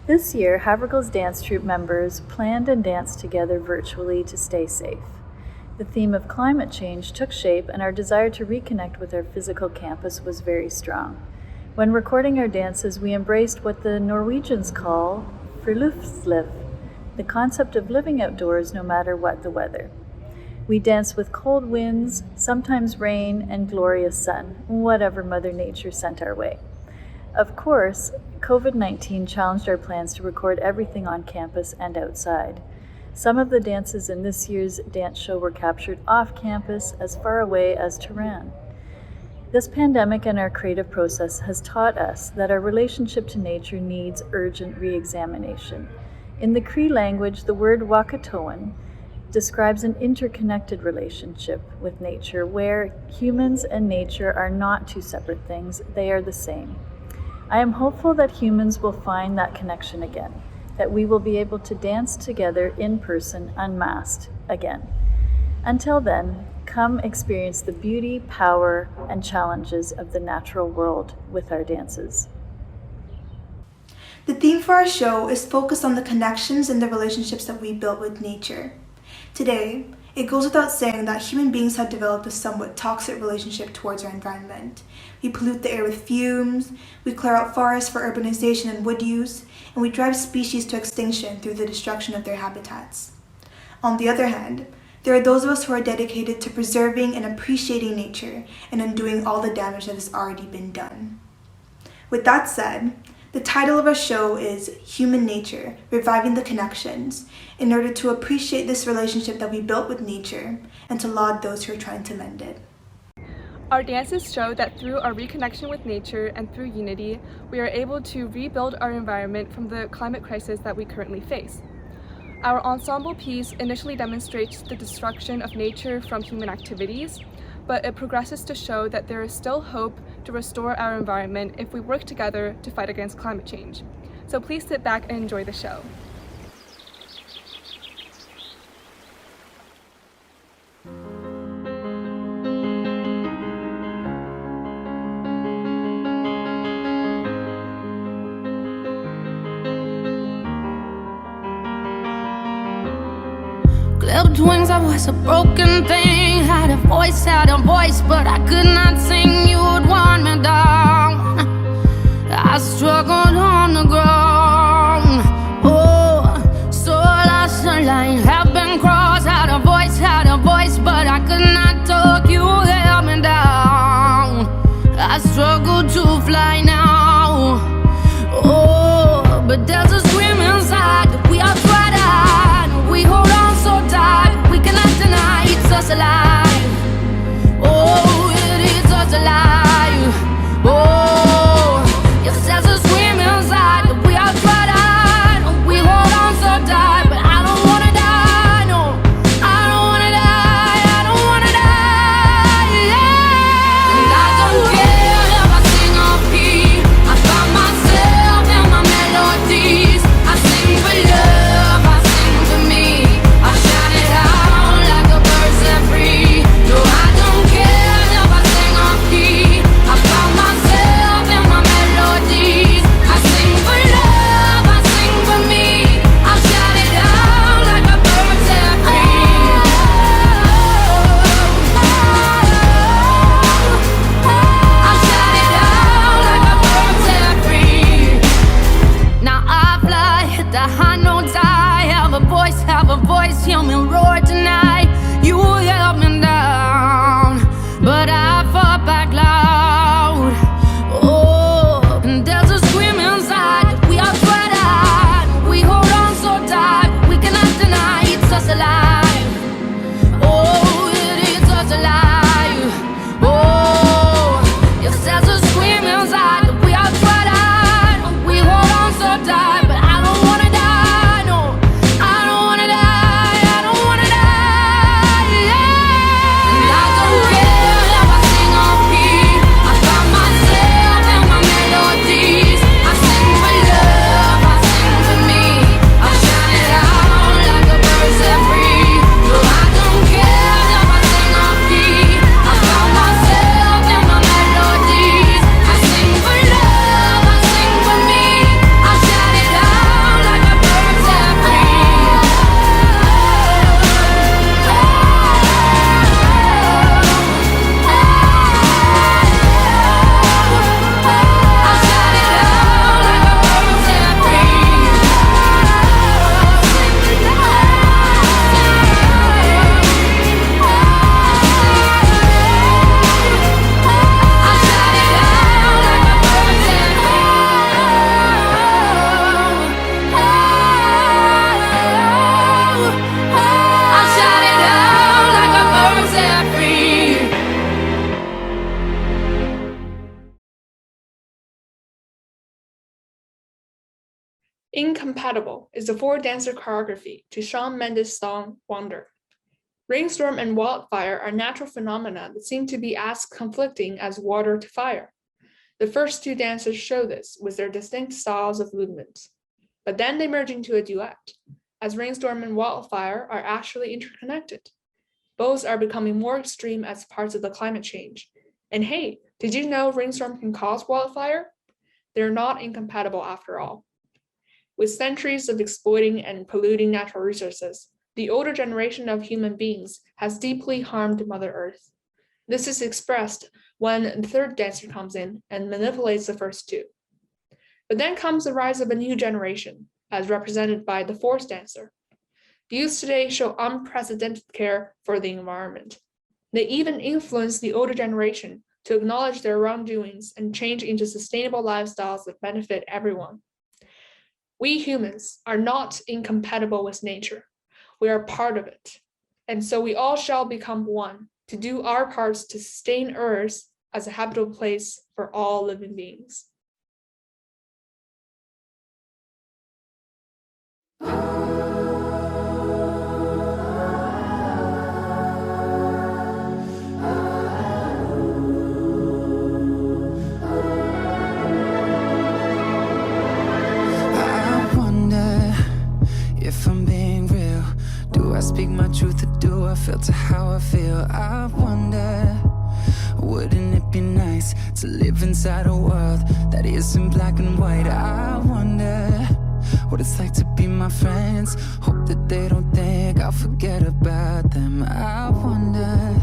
This year, Havergal's dance troupe members planned and danced together virtually to stay safe. The theme of climate change took shape, and our desire to reconnect with our physical campus was very strong. When recording our dances, we embraced what the Norwegians call friluftsliv, the concept of living outdoors no matter what the weather. We danced with cold winds, sometimes rain, and glorious sun, whatever Mother Nature sent our way. Of course, COVID-19 challenged our plans to record everything on campus and outside. Some of the dances in this year's dance show were captured off campus as far away as Tehran. This pandemic and our creative process has taught us that our relationship to nature needs urgent re-examination. In the Cree language, the word wakatoan describes an interconnected relationship with nature where humans and nature are not two separate things, they are the same. I am hopeful that humans will find that connection again, that we will be able to dance together in person, unmasked, again. Until then, come experience the beauty, power, and challenges of the natural world with our dances. The theme for our show is focused on the connections and the relationships that we built with nature. Today, it goes without saying that human beings have developed a somewhat toxic relationship towards our environment. We pollute the air with fumes, we clear out forests for urbanization and wood use, and we drive species to extinction through the destruction of their habitats. On the other hand, there are those of us who are dedicated to preserving and appreciating nature and undoing all the damage that has already been done. With that said, the title of our show is Human Nature, Reviving the Connections, in order to appreciate this relationship that we built with nature and to laud those who are trying to mend it. Our dances show that through our reconnection with nature and through unity, we are able to rebuild our environment from the climate crisis that we currently face. Our ensemble piece initially demonstrates the destruction of nature from human activities, but it progresses to show that there is still hope to restore our environment if we work together to fight against climate change. So please sit back and enjoy the show. Clipped wings, I was a broken thing. Had a voice, but I could not sing. You would want me down. I struggled on the ground. Oh, so lost a line, have been crossed. Had a voice, but I could not talk. You held me down. I struggle to fly now. Oh, but there's a scream inside that we are tried out. We hold on so tight, we cannot deny it's us alive. Oh, it is us alive. Incompatible is the four-dancer choreography to Shawn Mendes' song Wonder. Rainstorm and wildfire are natural phenomena that seem to be as conflicting as water to fire. The first two dancers show this with their distinct styles of movement. But then they merge into a duet, as rainstorm and wildfire are actually interconnected. Both are becoming more extreme as parts of the climate change. And hey, did you know rainstorm can cause wildfire? They're not incompatible after all. With centuries of exploiting and polluting natural resources, the older generation of human beings has deeply harmed Mother Earth. This is expressed when the third dancer comes in and manipulates the first two. But then comes the rise of a new generation, as represented by the fourth dancer. Youth today show unprecedented care for the environment. They even influence the older generation to acknowledge their wrongdoings and change into sustainable lifestyles that benefit everyone. We humans are not incompatible with nature. We are part of it. And so we all shall become one to do our parts to sustain Earth as a habitable place for all living beings. If I'm being real, do I speak my truth or do I filter how I feel? I wonder, wouldn't it be nice to live inside a world that isn't black and white? I wonder what it's like to be my friends. Hope that they don't think I'll forget about them. I wonder.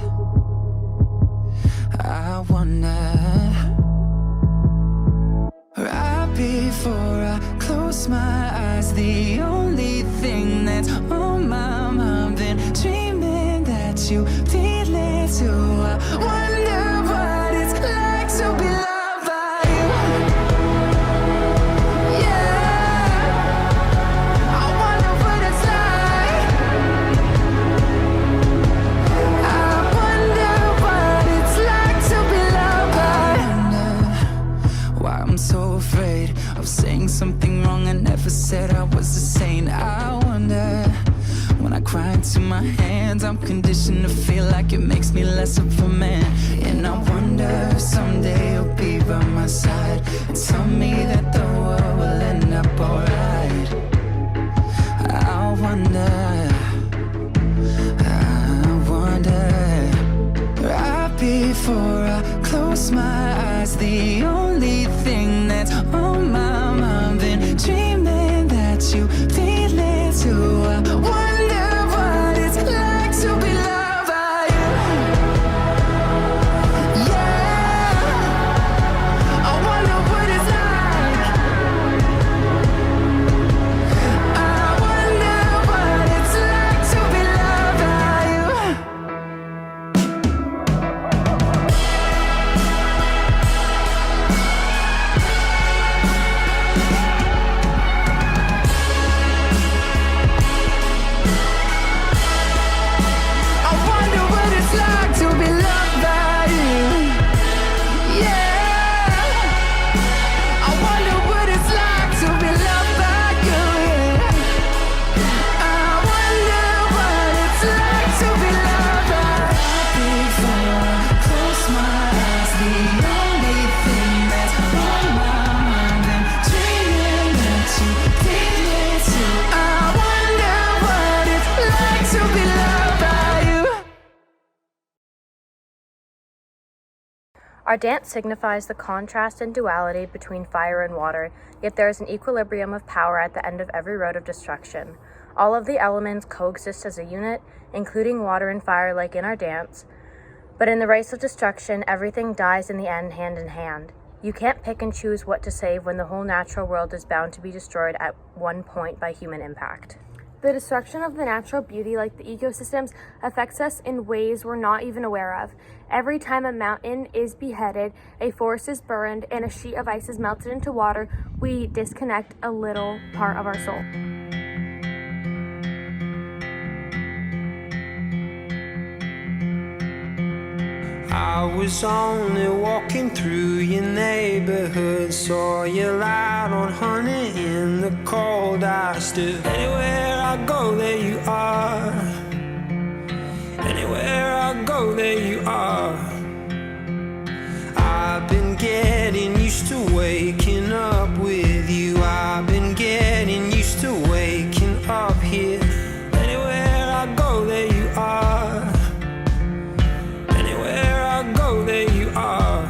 Right before I close my eyes, the only thing that's on my mind, been dreaming that you feel it too. I wonder what it's like to be loved by you. Yeah, I wonder what it's like. I wonder what it's like to be loved by you. Why I'm so afraid of saying something wrong I never said. I was a saint. I wonder, when I cry into my hands, I'm conditioned to feel like it makes me less of a man. And I wonder if someday you'll be by my side and tell me that the world will end up alright. I wonder, right before I close my eyes, the only thing that's on my mind, been dreaming that you feel it too. I wonder what it's like to be loved by you. Yeah, I wonder what it's like. I wonder what it's like to be loved by you. I wonder what it's like to be loved by you. Yeah, I wonder what it's like to be loved by you. Yeah, I wonder what it's like to be loved by you. Before I close my eyes, the only thing that's on my mind, and dreaming that you feel it too. I wonder what it's like to be loved by you. Our dance signifies the contrast and duality between fire and water, yet there is an equilibrium of power at the end of every road of destruction. All of the elements coexist as a unit, including water and fire like in our dance, but in the race of destruction, everything dies in the end hand in hand. You can't pick and choose what to save when the whole natural world is bound to be destroyed at one point by human impact. The destruction of the natural beauty, like the ecosystems, affects us in ways we're not even aware of. Every time a mountain is beheaded, a forest is burned, and a sheet of ice is melted into water, we disconnect a little part of our soul. I was only walking through your neighborhood, saw you out on Honey in in the cold, I still. Anywhere I go, there you are. Anywhere I go, there you are. I've been getting used to waking up with you. I've been getting used to waking up here. Anywhere I go, there you are. Anywhere I go, there you are.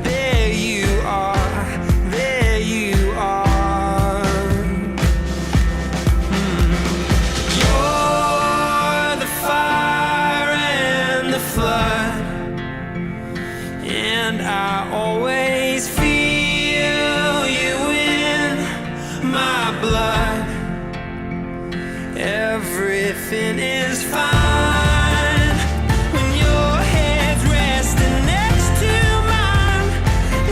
There you are. There you are. You're the fire and the flood, and I always feel you in my blood. Everything is fine when your head's resting next to mine,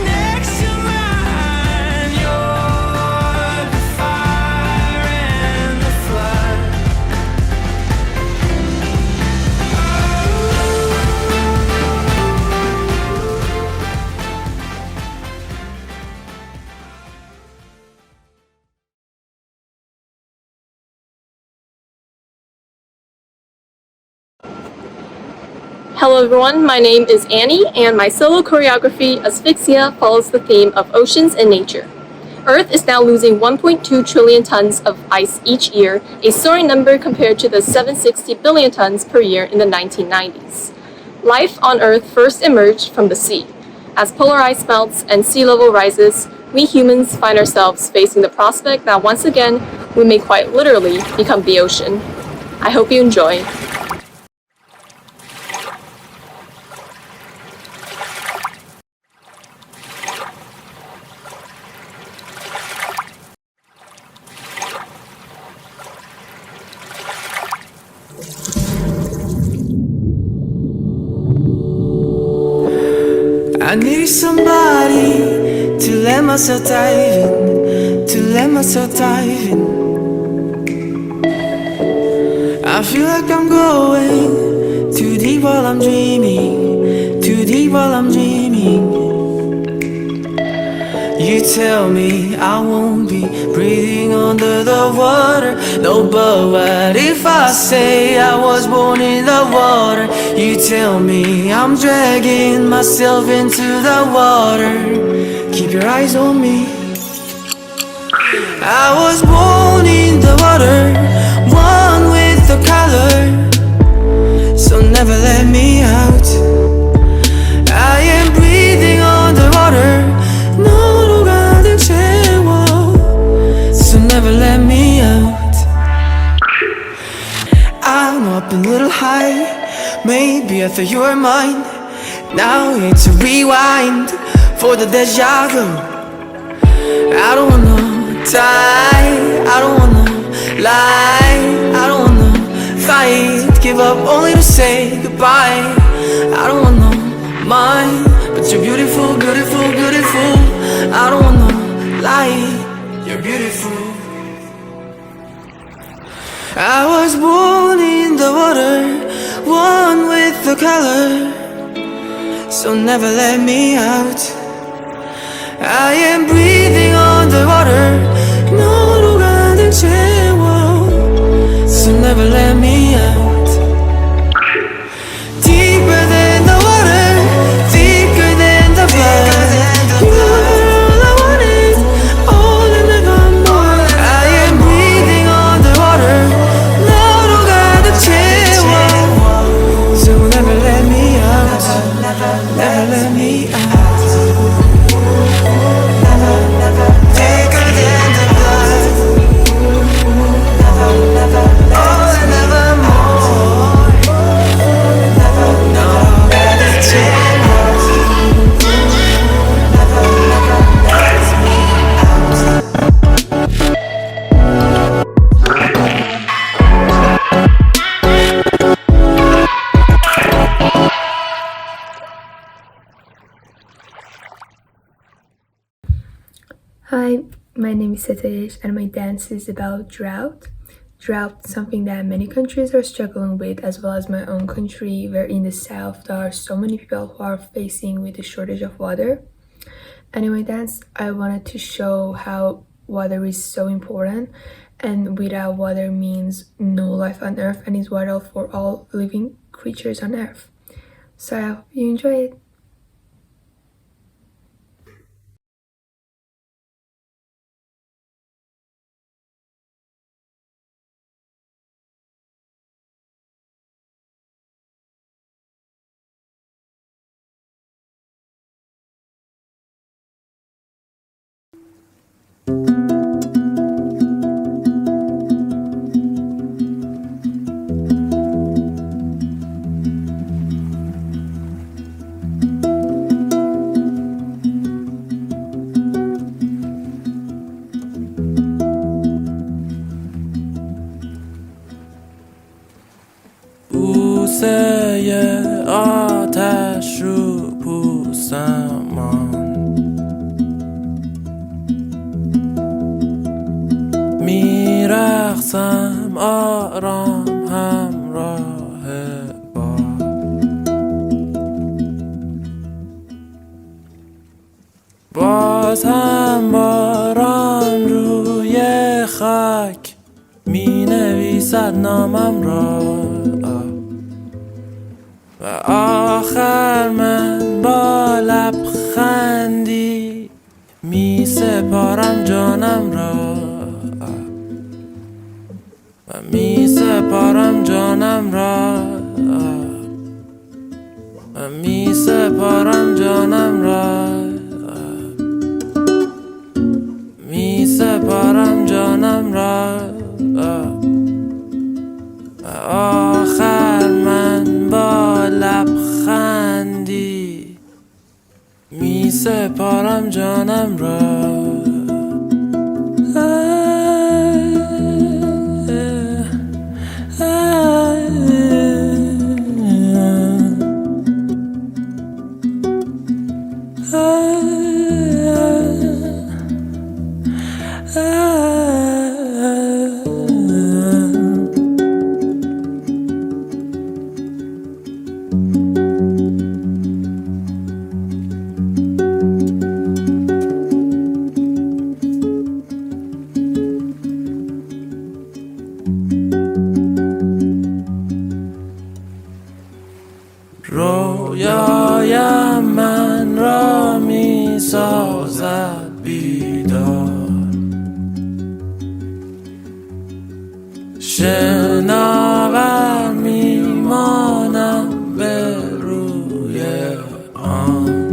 next to mine. You're the fire and the flood. Hello everyone, my name is Annie, and my solo choreography, Asphyxia, follows the theme of oceans and nature. Earth is now losing 1.2 trillion tons of ice each year, a soaring number compared to the 760 billion tons per year in the 1990s. Life on Earth first emerged from the sea. As polar ice melts and sea level rises, we humans find ourselves facing the prospect that once again, we may quite literally become the ocean. I hope you enjoy. I need somebody to let myself dive in, to let myself dive in. I feel like I'm going too deep while I'm dreaming, too deep while I'm dreaming. You tell me I won't be breathing under the water. No, but what if I say I was born in the water? You tell me I'm dragging myself into the water. Keep your eyes on me. I was born in the water, one with the color, so never let me out. I am breathing underwater, 너로 가득 채워, so never let me out. I'm up a little high, maybe I thought you were mine. Now it's a rewind for the deja vu. I don't wanna die, I don't wanna lie, I don't wanna fight, give up only to say goodbye. I don't wanna mind, but you're beautiful, beautiful, beautiful. I don't wanna lie, you're beautiful. I was born in the water, one with the color, so never let me out. I am breathing underwater, 너로 가득 채워, so never let me out. Deeper than the water, thicker than the blood. You were all I wanted, all and never more. I am breathing underwater, 너로 가득 채워, so never let me out, never let me out. Hi, my name is Setayesh and my dance is about drought. Drought, something that many countries are struggling with, as well as my own country, where in the south there are so many people who are facing with a shortage of water. And in my dance, I wanted to show how water is so important, and without water means no life on Earth, and is vital for all living creatures on Earth. So I hope you enjoy it. بوسه آتش رو پوستم ماند، میرقصم آرام همراه باد. باز هم باران روی خاک می نویسد نامم را، و آخر من با لبخندی می سپارم جانم را، و می سپارم جانم را، و می سپارم جانم را، می سپارم جانم را. آخر من با لبخندی می سپارم جانم را. رویایم من را می سازد بیدار، شناور می مانم به روی آن.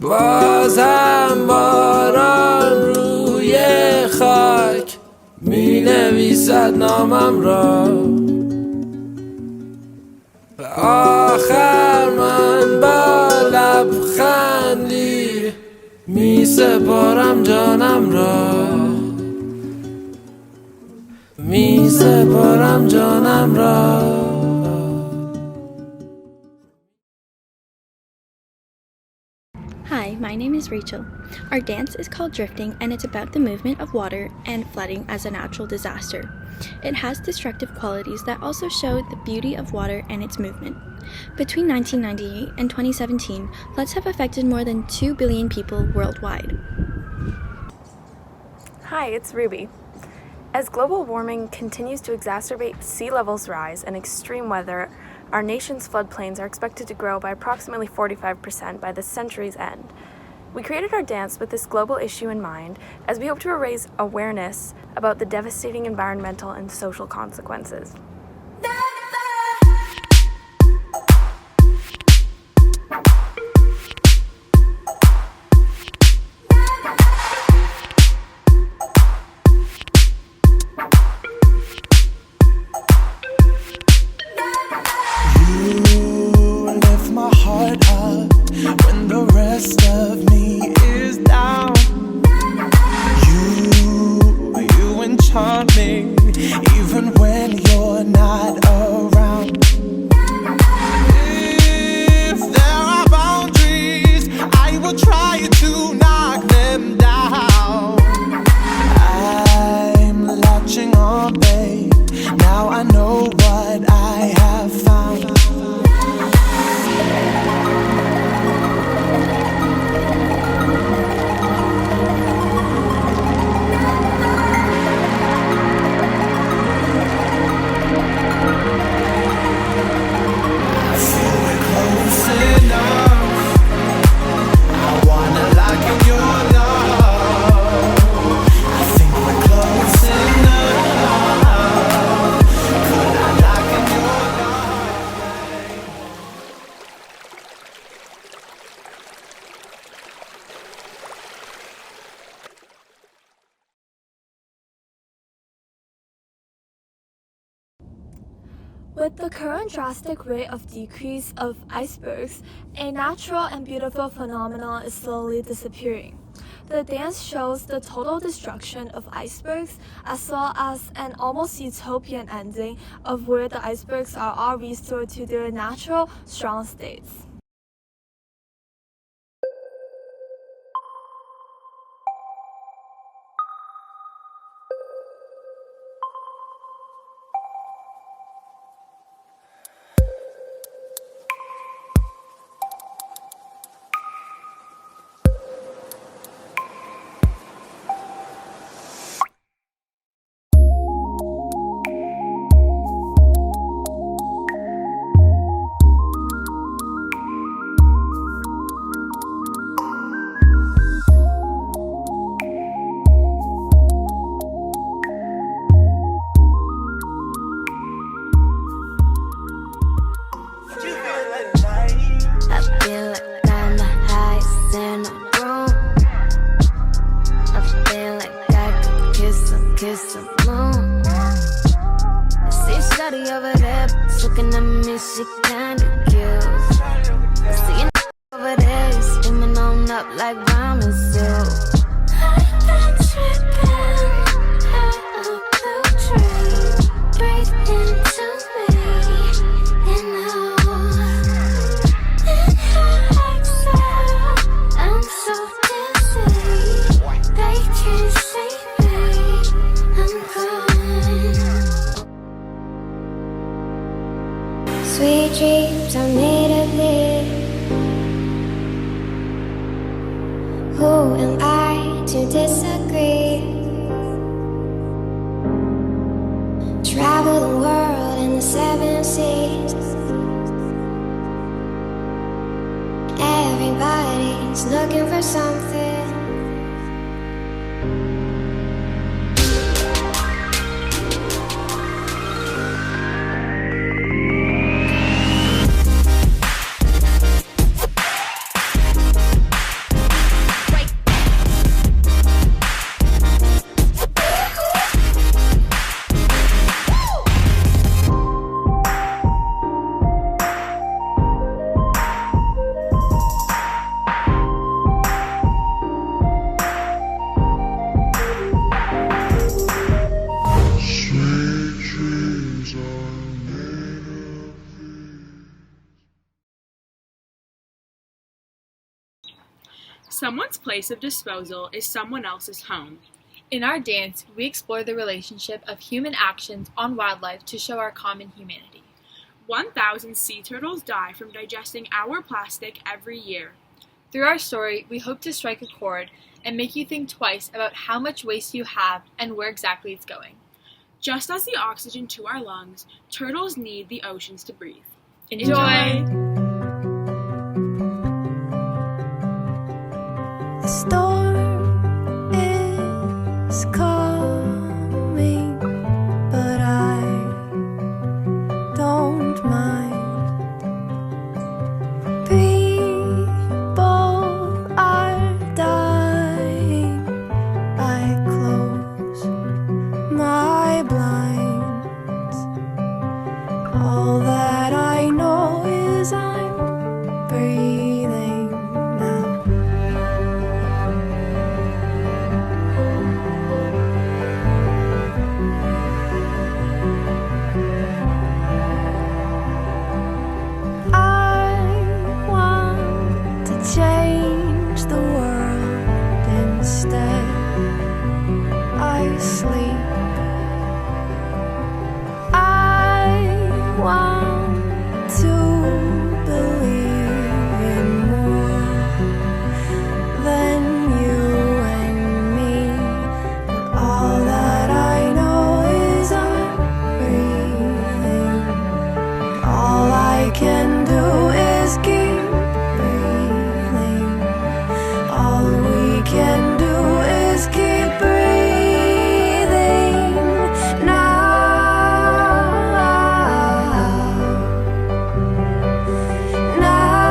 بازم باران روی خاک می نویسد نامم را، و آخر من با لبخندی می سپارم جانم را، می سپارم جانم را. Hi, my name is Rachel. Our dance is called drifting, and it's about the movement of water and flooding as a natural disaster. It has destructive qualities that also show the beauty of water and its movement. Between 1998 and 2017, floods have affected more than 2 billion people worldwide. Hi, it's Ruby. As global warming continues to exacerbate sea levels rise and extreme weather, our nation's floodplains are expected to grow by approximately 45% by the century's end. We created our dance with this global issue in mind, as we hope to raise awareness about the devastating environmental and social consequences. Even when you're With the current drastic rate of decrease of icebergs, a natural and beautiful phenomenon is slowly disappearing. The dance shows the total destruction of icebergs as well as an almost utopian ending of where the icebergs are all restored to their natural, strong states. Kiss the moon. I see Shawty over there, looking at me, she kinda cute. I see you over there, you steaming on up like ramen soup. I've been tripping out of the dream. Breathe into me, you know. Inhale, exhale, I'm so dizzy. They can't see me. Sweet dreams are made of this. Who am I to disagree? Travel the world in the 7 seas. Everybody's looking for something. Someone's place of disposal is someone else's home. In our dance, we explore the relationship of human actions on wildlife to show our common humanity. 1,000 sea turtles die from digesting our plastic every year. Through our story, we hope to strike a chord and make you think twice about how much waste you have and where exactly it's going. Just as the oxygen to our lungs, turtles need the oceans to breathe. Enjoy! The storm is coming, but I don't mind. People are dying. I close my blinds. All that I know is I'm breathing now. Change the world instead. I sleep. I want to believe in more than you and me. But all that I know is I'm breathing. All I can do is keep. All we can do is keep breathing now. Now.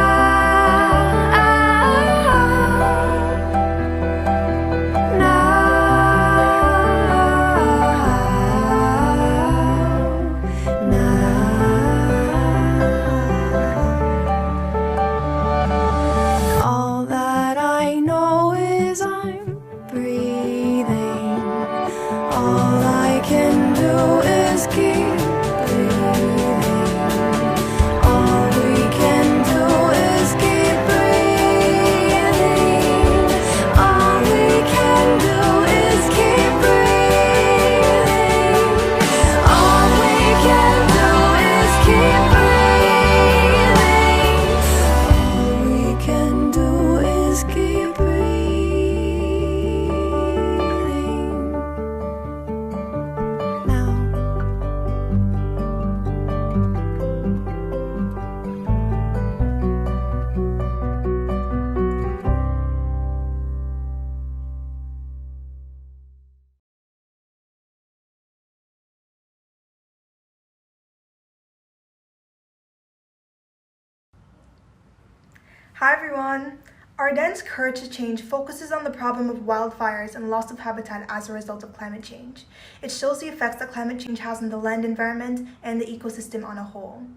Hi everyone! Our dance Courage to Change focuses on the problem of wildfires and loss of habitat as a result of climate change. It shows the effects that climate change has on the land environment and the ecosystem on a whole.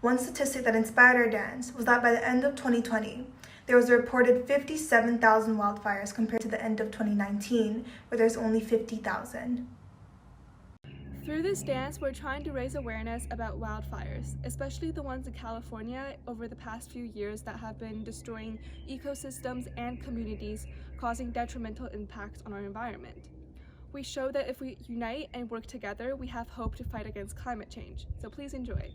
One statistic that inspired our dance was that by the end of 2020, there was a reported 57,000 wildfires compared to the end of 2019, where there's only 50,000. Through this dance, we're trying to raise awareness about wildfires, especially the ones in California over the past few years that have been destroying ecosystems and communities, causing detrimental impacts on our environment. We show that if we unite and work together, we have hope to fight against climate change. So please enjoy.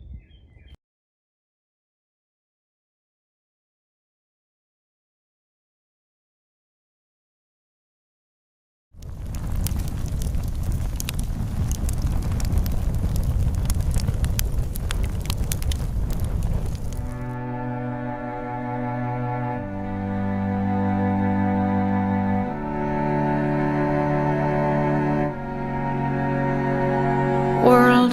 World,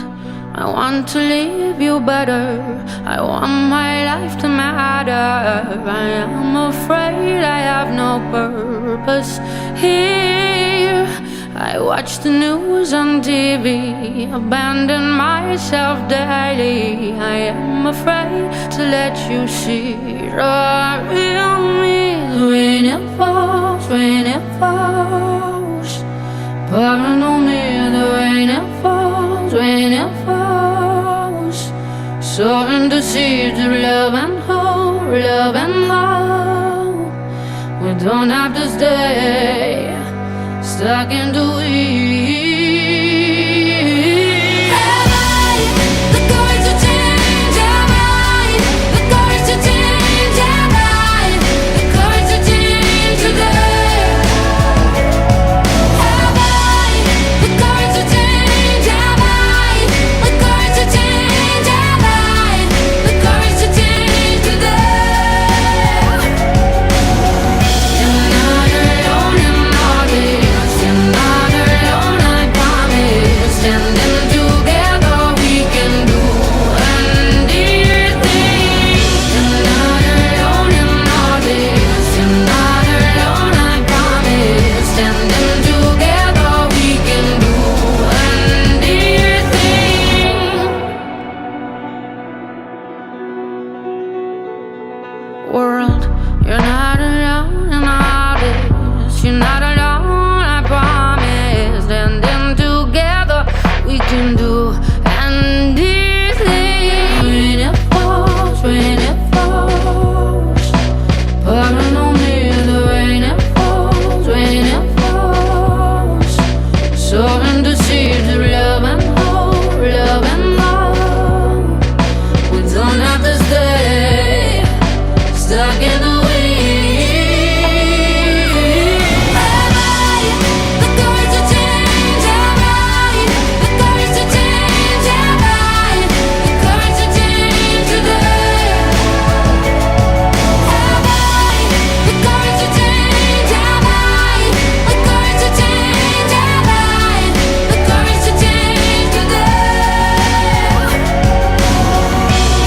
I want to leave you better. I want my life to matter. I am afraid I have no purpose here. I watch the news on TV, abandon myself daily. I am afraid to let you see the real me. Rain it falls, rain it falls. Pouring on me, the rain it falls, rain it falls. Sowing the seeds of love and hope, love and hope. We don't have to stay stuck in the weeds. Have I the courage to change? Have I the courage to change? Have I the courage to change today? Have I the courage to change? Have I the courage to change? Have I the courage to change today? You're not alone in all this. You're not alone, I promise. Standing together, we can do anything. You're not alone in all this. You're not alone, I promise. Standing together, we can do anything. World, you're not alone in all this. You're not alone, I promise. Standing together, we can do anything. Rain it falls, rain it falls. Pouring on me, the rain it falls, rain it falls. Sowing the seeds of love and hope, love and hope. We don't have to stay stuck in the weeds. Have I the courage to change? Have I the courage to change? Have I the courage to change today? Have I the courage to change? Have I the courage to change? Have I the courage to change today?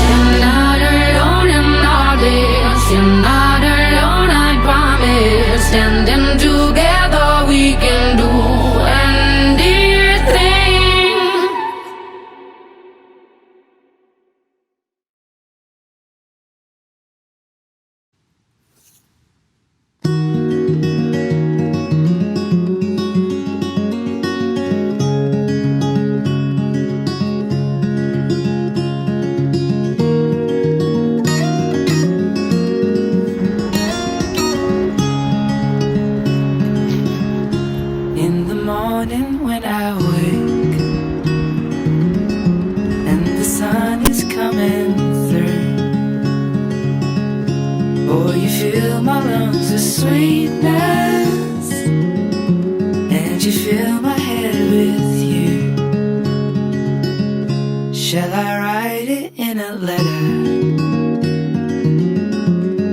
You're not alone in all this. You're not alone, I promise. Standing together, we can do anything. In the morning when I wake and the sun is coming through, oh, you fill my lungs with sweetness and you fill my head with you. Shall I write it in a letter?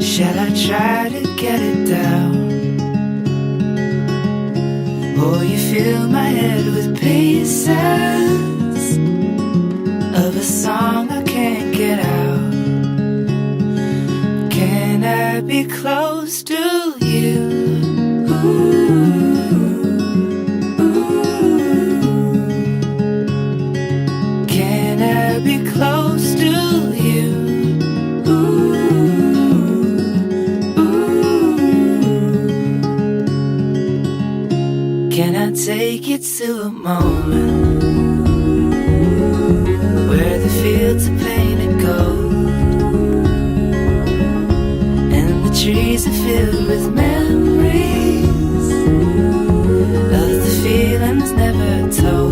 Shall I try to get it down? Oh, you fill my head with pieces of a song I can't get out. Can I be close to you? Can I be close to you? Can I take you to a moment where the fields are painted gold and the trees are filled with memories of the feelings never told?